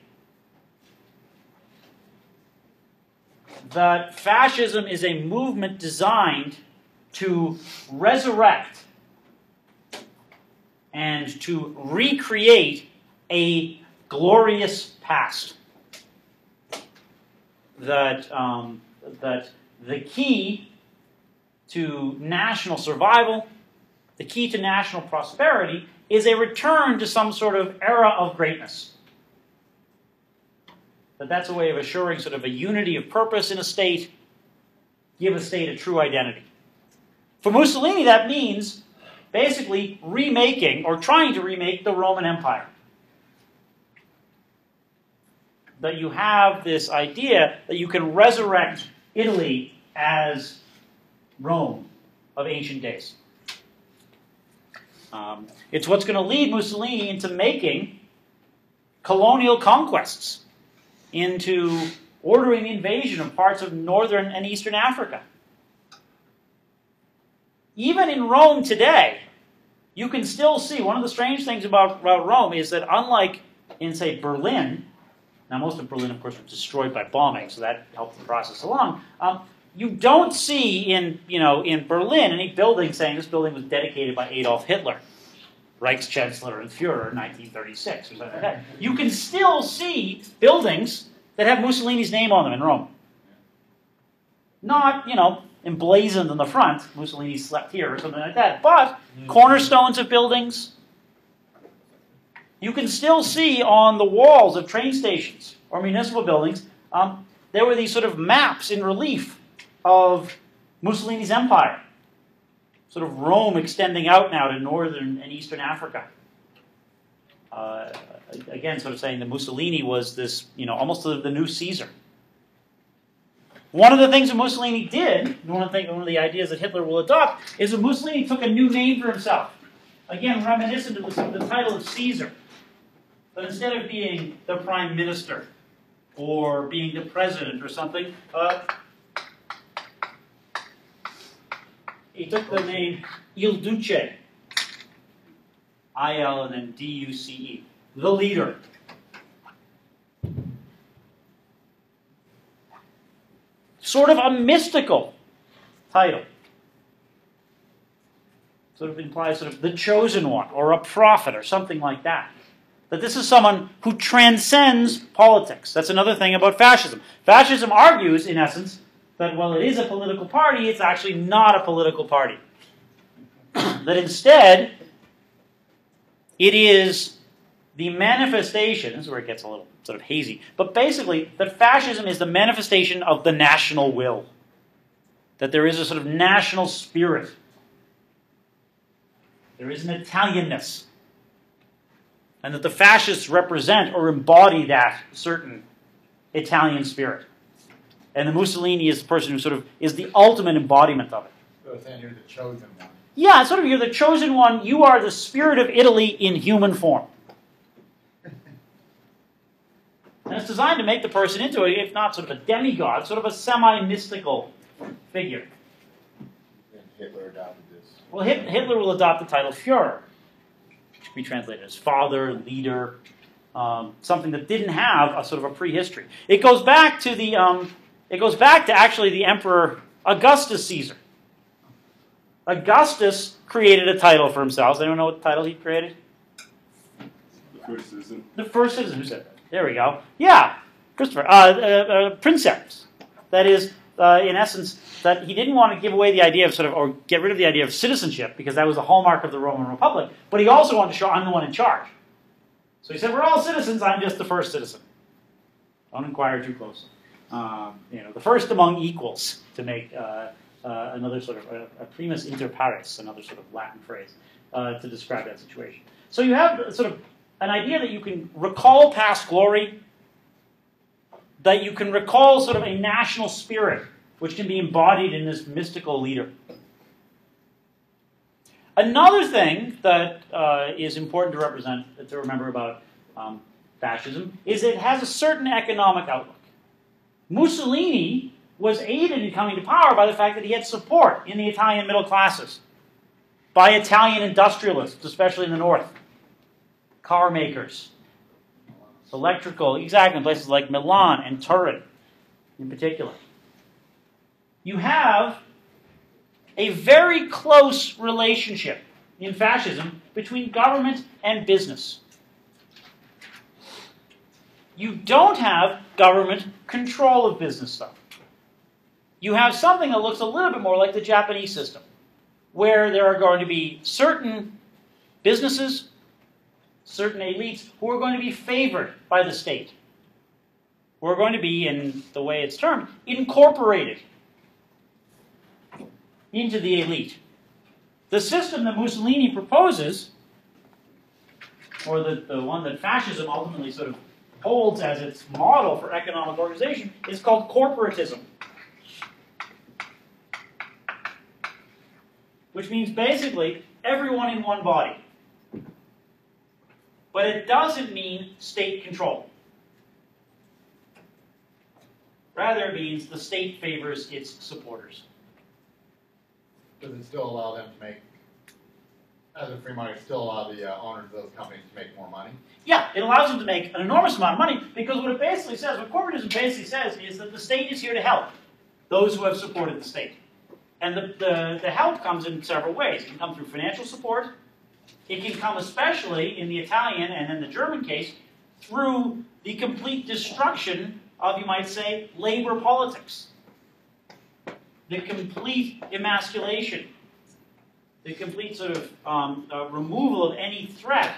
That fascism is a movement designed to resurrect and to recreate a glorious past. That the key to national survival, the key to national prosperity, is a return to some sort of era of greatness. That's a way of assuring sort of a unity of purpose in a state, give a state a true identity. For Mussolini, that means basically remaking, or trying to remake, the Roman Empire. That you have this idea that you can resurrect Italy as Rome of ancient days. It's what's going to lead Mussolini into making colonial conquests, into ordering the invasion of parts of northern and eastern Africa. Even in Rome today, you can still see, one of the strange things about Rome is that unlike in, say, Berlin, now most of Berlin, of course, was destroyed by bombing, so that helped the process along, you don't see in Berlin any building saying this building was dedicated by Adolf Hitler, Reichschancellor and Führer in 1936 or something like that. You can still see buildings that have Mussolini's name on them in Rome. Not, emblazoned on the front, Mussolini slept here or something like that, but cornerstones of buildings. You can still see on the walls of train stations or municipal buildings, there were these sort of maps in relief of Mussolini's empire. Sort of Rome extending out now to northern and eastern Africa. again, sort of saying that Mussolini was this, almost the new Caesar. One of the things that Mussolini did, one of the ideas that Hitler will adopt, is that Mussolini took a new name for himself. Again, reminiscent of the title of Caesar. But instead of being the prime minister or being the president or something, he took the name Il Duce. I-L and then D-U-C-E. The leader. Sort of a mystical title. Sort of implies sort of the chosen one or a prophet or something like that. That this is someone who transcends politics. That's another thing about fascism. Fascism argues, in essence, that while it is a political party, it's actually not a political party. That instead, it is the manifestation, this is where it gets a little sort of hazy, but basically, that fascism is the manifestation of the national will. That there is a sort of national spirit. There is an Italianness. And that the fascists represent or embody that certain Italian spirit. And the Mussolini is the person who sort of is the ultimate embodiment of it. So saying you're the chosen one. Yeah, sort of you're the chosen one. You are the spirit of Italy in human form. And it's designed to make the person into, if not sort of a demigod, sort of a semi-mystical figure. And Hitler adopted this. Well, Hitler will adopt the title Führer, which can be translated as father, leader, something that didn't have a sort of a prehistory. It goes back to actually the Emperor Augustus Caesar. Augustus created a title for himself. Does anyone know what title he created? The first citizen. The first citizen. Who said that? There we go. Yeah, Christopher. Princeps. That is, in essence, that he didn't want to give away the idea of or get rid of the idea of citizenship because that was the hallmark of the Roman Republic. But he also wanted to show I'm the one in charge. So he said, we're all citizens. I'm just the first citizen. Don't inquire too closely. The first among equals, to make another sort of a primus inter pares, another sort of Latin phrase to describe that situation. So you have sort of an idea that you can recall past glory, that you can recall sort of a national spirit, which can be embodied in this mystical leader. Another thing that is important to remember about fascism is it has a certain economic outlook. Mussolini was aided in coming to power by the fact that he had support in the Italian middle classes, by Italian industrialists, especially in the north, car makers, electrical, exactly, in places like Milan and Turin in particular. You have a very close relationship in fascism between government and business. You don't have government control of business stuff. You have something that looks a little bit more like the Japanese system, where there are going to be certain businesses, certain elites who are going to be favored by the state, who are going to be, in the way it's termed, incorporated into the elite. The system that Mussolini proposes, or the one that fascism ultimately sort of holds as its model for economic organization, is called corporatism. Which means basically everyone in one body. But it doesn't mean state control. Rather, it means the state favors its supporters. Does it still allow them to make, as a free market, still allow the owners of those companies to make more money? Yeah, it allows them to make an enormous amount of money because what it basically says, what corporatism basically says, is that the state is here to help those who have supported the state. And the help comes in several ways. It can come through financial support. It can come, especially in the Italian and in the German case, through the complete destruction of, you might say, labor politics. The complete emasculation. The complete sort of removal of any threat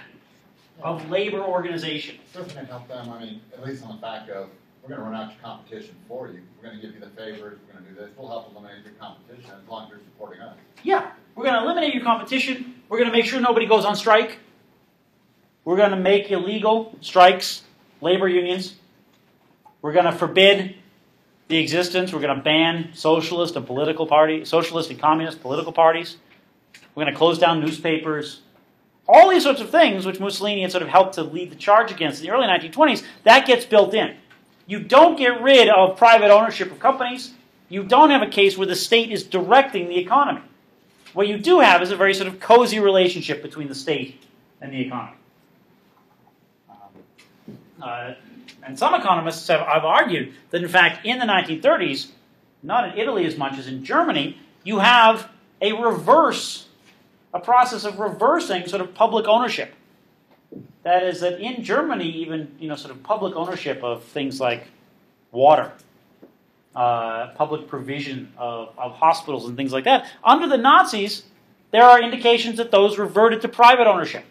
of labor organization. Doesn't it help them, at least on the fact of, we're going to run out your competition for you. We're going to give you the favors. We're going to do this. We'll help eliminate your competition as long as you're supporting us. Yeah, we're going to eliminate your competition. We're going to make sure nobody goes on strike. We're going to make illegal strikes, labor unions. We're going to forbid the existence. We're going to ban socialist and communist political parties. We're going to close down newspapers. All these sorts of things, which Mussolini had sort of helped to lead the charge against in the early 1920s, that gets built in. You don't get rid of private ownership of companies. You don't have a case where the state is directing the economy. What you do have is a very sort of cozy relationship between the state and the economy. And some economists have argued that, in fact, in the 1930s, not in Italy as much as in Germany, you have a process of reversing sort of public ownership. That is, that in Germany, even sort of public ownership of things like water, public provision of hospitals and things like that, under the Nazis, there are indications that those reverted to private ownership.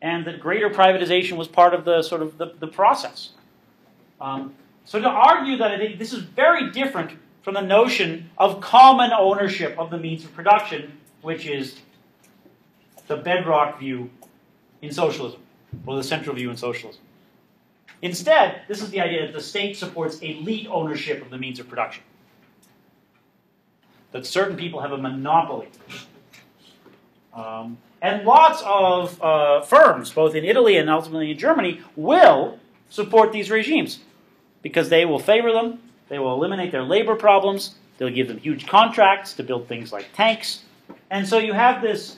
And that greater privatization was part of the sort of the process. So to argue that I think this is very different from the notion of common ownership of the means of production, which is the bedrock view in socialism, or the central view in socialism. Instead, this is the idea that the state supports elite ownership of the means of production. That certain people have a monopoly. And lots of firms, both in Italy and ultimately in Germany, will support these regimes because they will favor them, they will eliminate their labor problems, they'll give them huge contracts to build things like tanks. And so you have this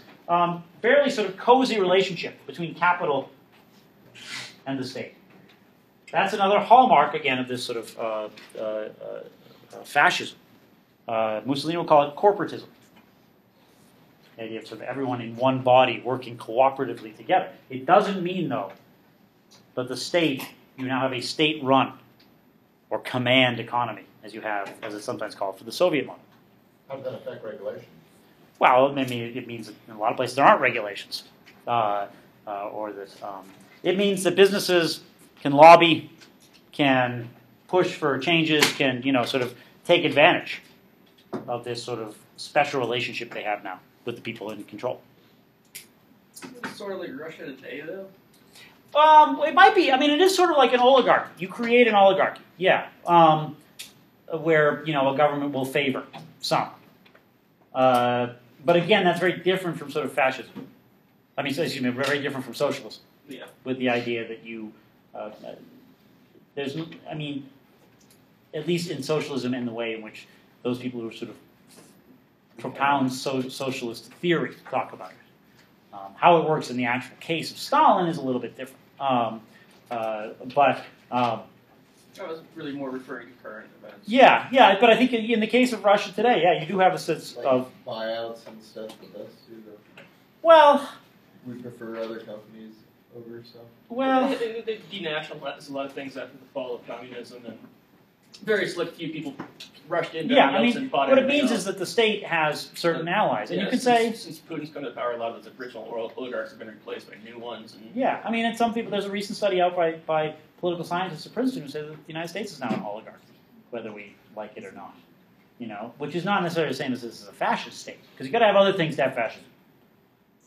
fairly sort of cozy relationship between capital and the state. That's another hallmark, again, of this sort of fascism. Mussolini will call it corporatism. The idea of sort of everyone in one body working cooperatively together. It doesn't mean, though, that the state, you now have a state-run or command economy, as you have, as it's sometimes called, for the Soviet model. How does that affect regulation? Well, it means that in a lot of places there aren't regulations. Or that it means that businesses can lobby, can push for changes, can, sort of take advantage of this sort of special relationship they have now with the people in control. It's sort of like Russia today, though. It might be. I mean, it is sort of like an oligarchy. You create an oligarchy, yeah, where a government will favor some. But again, that's very different from sort of fascism. I mean, excuse me, very different from socialism. Yeah. With the idea that at least in socialism, in the way in which those people who sort of propound socialist theory talk about it. How it works in the actual case of Stalin is a little bit different. But I was really more referring to current events. yeah, but I think in the case of Russia today, yeah, you do have a sense like of buyouts and stuff with us too. Though. Well, We prefer other companies over stuff. well, They denationalized a lot of things after the fall of communism, and very select few people rushed into yeah. I Yeltsin mean, bought what it everything means else. is that the state has certain allies, and Yeah, you can say, since Putin's come to power, a lot of the original oligarchs have been replaced by new ones. And yeah. I mean, and some people. There's a recent study out by political scientists at Princeton who say that the United States is now an oligarchy, whether we like it or not. Which is not necessarily the same as this is a fascist state, because you've got to have other things to have fascism.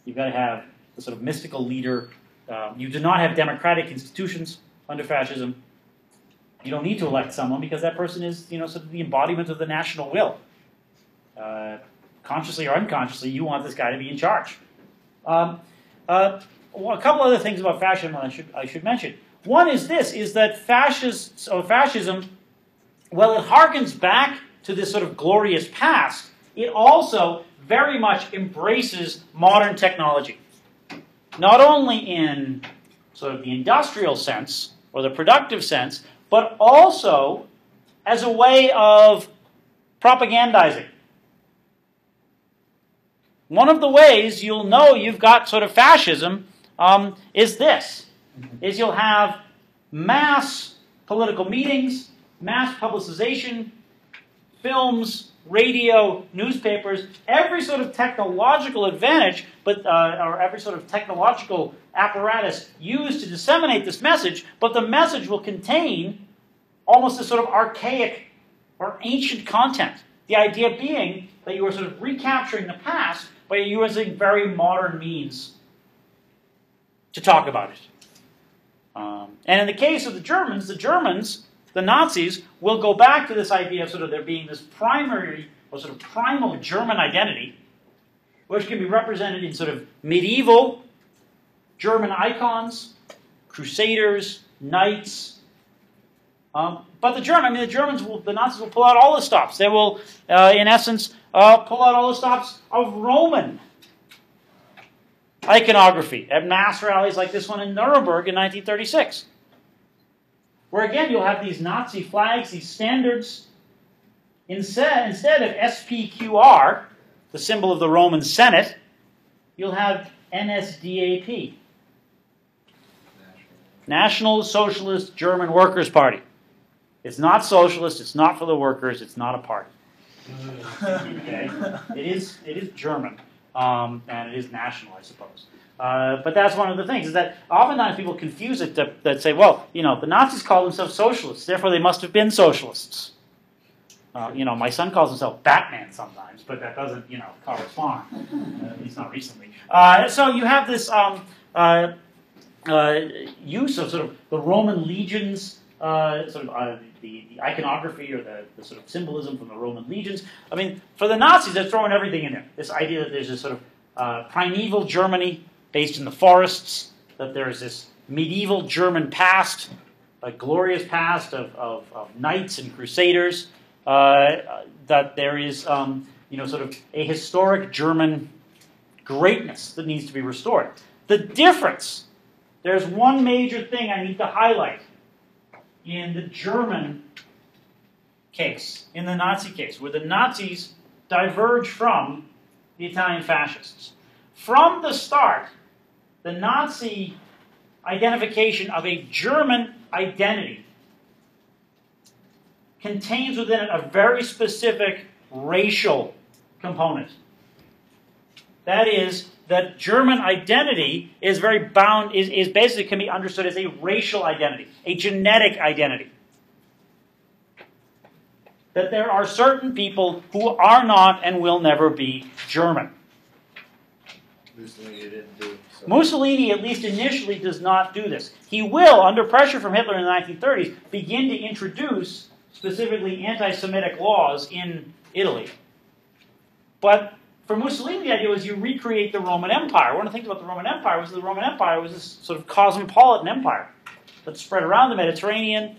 You've got to have the sort of mystical leader. You do not have democratic institutions under fascism. You don't need to elect someone because that person is, sort of the embodiment of the national will. Consciously or unconsciously, you want this guy to be in charge. A couple other things about fascism I should mention. One is this: is that fascism, well, it harkens back to this sort of glorious past. It also very much embraces modern technology, not only in sort of the industrial sense or the productive sense, but also as a way of propagandizing. One of the ways you'll know you've got sort of fascism is this, is you'll have mass political meetings, mass publicization, films, radio, newspapers, every sort of technological advantage, or every sort of technological apparatus used to disseminate this message, but the message will contain almost a sort of archaic or ancient content. The idea being that you are sort of recapturing the past by using very modern means to talk about it. And in the case of the Germans, the Nazis, will go back to this idea of sort of there being this primary or sort of primal German identity, which can be represented in sort of medieval German icons, crusaders, knights. But the Nazis will pull out all the stops. They will, in essence, pull out all the stops of Roman iconography at mass rallies like this one in Nuremberg in 1936. Where again, you'll have these Nazi flags, these standards. Instead of SPQR, the symbol of the Roman Senate, you'll have NSDAP. National Socialist German Workers' Party. It's not socialist, it's not for the workers, it's not a party. Okay? It is German, and it is national, I suppose. But that's one of the things, is that oftentimes people confuse it that say, well, the Nazis call themselves socialists, therefore they must have been socialists. My son calls himself Batman sometimes, but that doesn't, correspond, at least not recently. So you have this use of sort of the Roman legions, the iconography or the sort of symbolism from the Roman legions. I mean, for the Nazis, they're throwing everything in there. This idea that there's this sort of primeval Germany based in the forests, that there is this medieval German past, a glorious past of knights and crusaders, that there is, sort of a historic German greatness that needs to be restored. The difference, there's one major thing I need to highlight in the German case, in the Nazi case, where the Nazis diverge from the Italian fascists. From the start, the Nazi identification of a German identity contains within it a very specific racial component. That is, that German identity is very bound, is basically can be understood as a racial identity, a genetic identity. That there are certain people who are not and will never be German. Mussolini didn't do so. Mussolini, at least initially, does not do this. He will, under pressure from Hitler in the 1930s, begin to introduce specifically anti-Semitic laws in Italy. But for Mussolini, the idea was you recreate the Roman Empire. One of the things about the Roman Empire was the Roman Empire was this sort of cosmopolitan empire that spread around the Mediterranean,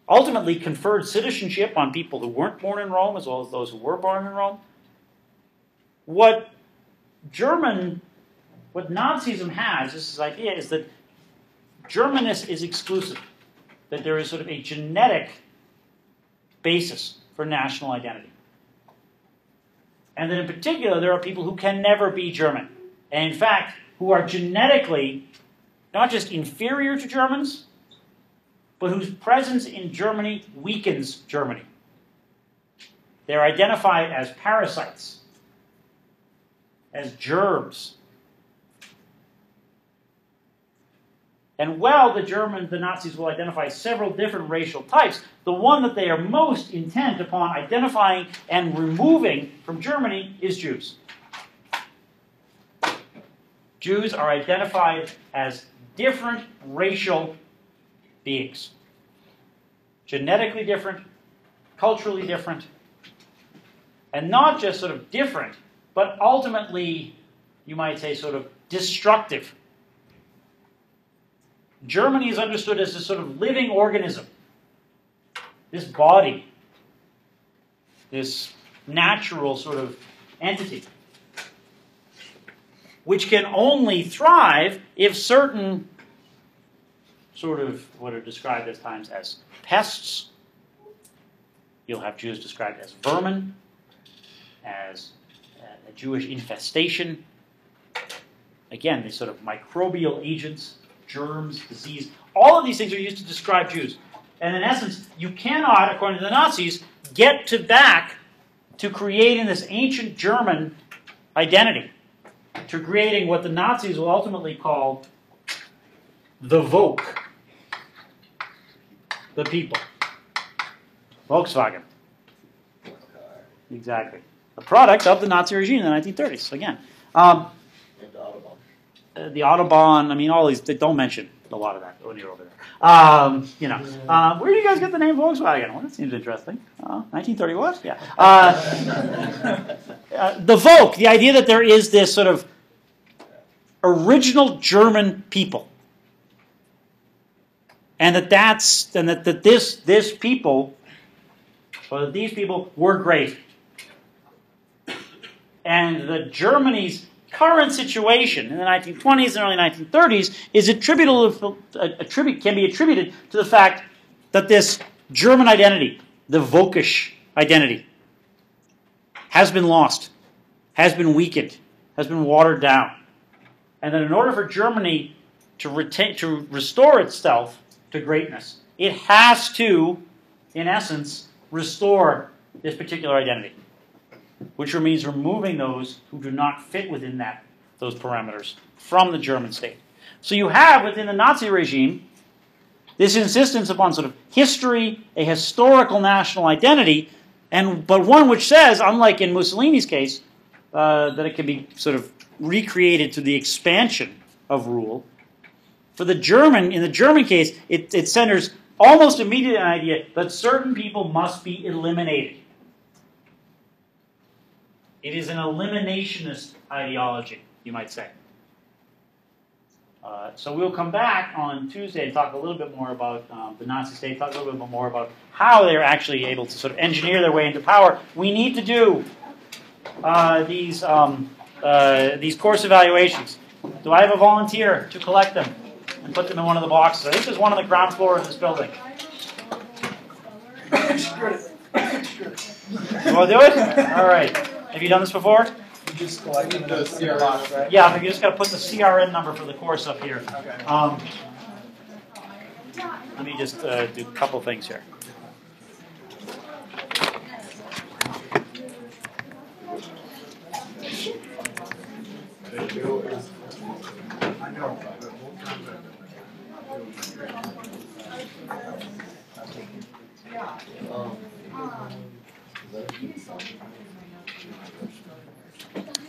ultimately conferred citizenship on people who weren't born in Rome as well as those who were born in Rome. What Nazism has, this idea, is that Germanness is exclusive, that there is sort of a genetic basis for national identity. And that in particular, there are people who can never be German. And in fact, who are genetically not just inferior to Germans, but whose presence in Germany weakens Germany. They're identified as parasites, as germs. And while the Nazis will identify several different racial types, the one that they are most intent upon identifying and removing from Germany is Jews. Jews are identified as different racial beings. Genetically different, culturally different, and not just sort of different, but ultimately, you might say, sort of destructive. Germany is understood as a sort of living organism. This body, this natural sort of entity, which can only thrive if certain sort of what are described at times as pests. You'll have Jews described as vermin, as a Jewish infestation. Again, these sort of microbial agents, germs, disease, all of these things are used to describe Jews. And in essence, you cannot, according to the Nazis, get back to creating this ancient German identity, to creating what the Nazis will ultimately call the Volk, the people. Volkswagen. Exactly. A product of the Nazi regime in the 1930s, again. And Audubon. the Autobahn. I mean, all these. They don't mention a lot of that when you're over there. Where do you guys get the name Volkswagen? Well, that seems interesting. 1930 what? Yeah. The Volk, the idea that there is this sort of original German people, and that this people, or that these people were great, and that Germany's current situation in the 1920s and early 1930s is can be attributed to the fact that this German identity, the Völkisch identity, has been lost, has been weakened, has been watered down. And that in order for Germany to restore itself to greatness, it has to, in essence, restore this particular identity, which means removing those who do not fit within those parameters from the German state. So you have, within the Nazi regime, this insistence upon sort of history, a historical national identity, but one which says, unlike in Mussolini's case, that it can be sort of recreated through the expansion of rule. In the German case, it centers almost immediately on the idea that certain people must be eliminated. It is an eliminationist ideology, you might say. So we'll come back on Tuesday and talk a little bit more about the Nazi state, talk a little bit more about how they're actually able to sort of engineer their way into power. We need to do these course evaluations. Do I have a volunteer to collect them and put them in one of the boxes? I think there's one on the ground floor of this building. You want to do it? All right. Have you done this before? You just collected the CRN box, right? Yeah, you just got to put the CRN number for the course up here. Okay. Let me just do a couple things here. Is that